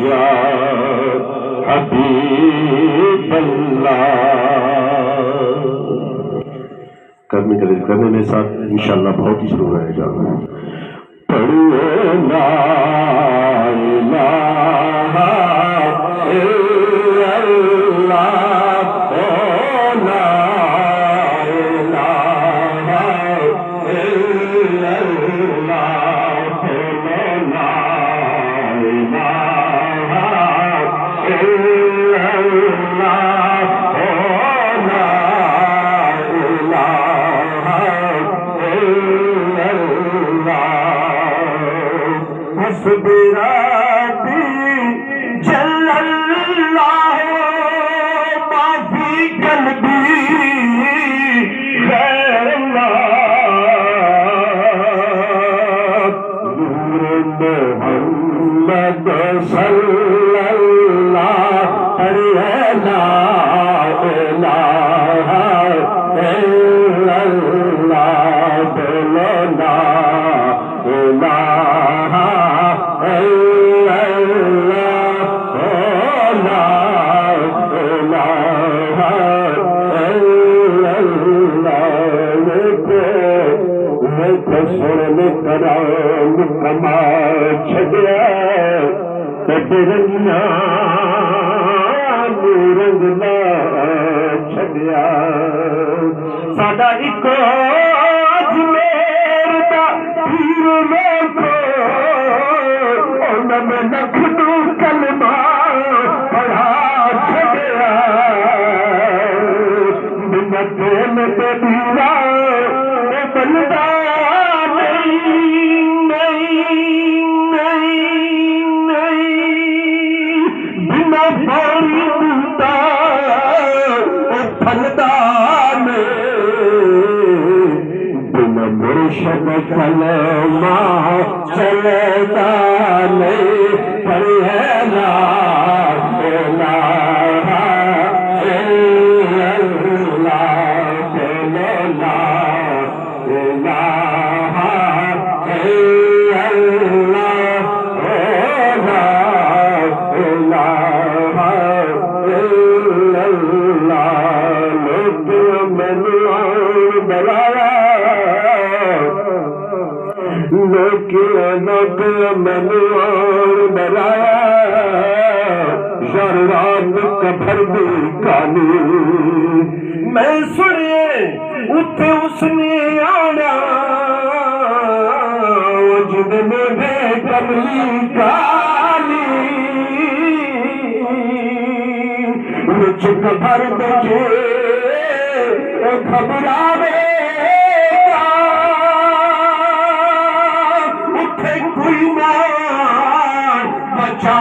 یا حبیب اللہ. کرنے میں ساتھ انشاءاللہ بہت ہی شروع رہے گا. پڑھو لا الہ الا اللہ، لا الہ الا اللہ، لا الہ الا اللہ، حسبی ربی جل اللہ ما فی قلبی غیر اللہ، نور محمد صلی اللہ علیہ لا الہ الا اللہ، بولو لا الہ الا اللہ، لا الہ الا اللہ. میں سن کرام کما چھڈیا تے رنگا رنگ لا چھڈیا. ساڈا اکو اجمیر دا پیر لوکو، انہاں میں لکھ نو کلمہ پڑھا چھڈیا. بنا دل تے دیوا بندہ نہیں نہیں نہیں نہیں، بنا پانی بوٹا پھلدا مرشد کلمہ چلتا نہیں، پر ہے لا الہ الا اللہ، لا الہ الا اللہ، لا الہ الا اللہ. لوگ مینوں بلایا، لوگ مینوں بلایا، یار رات کبھر دی کہانی میں سنیے اتھے اس نے آنا، جن میں بے کملی کالی وچ کبھر بچے گھبراوے کوئی مان بچا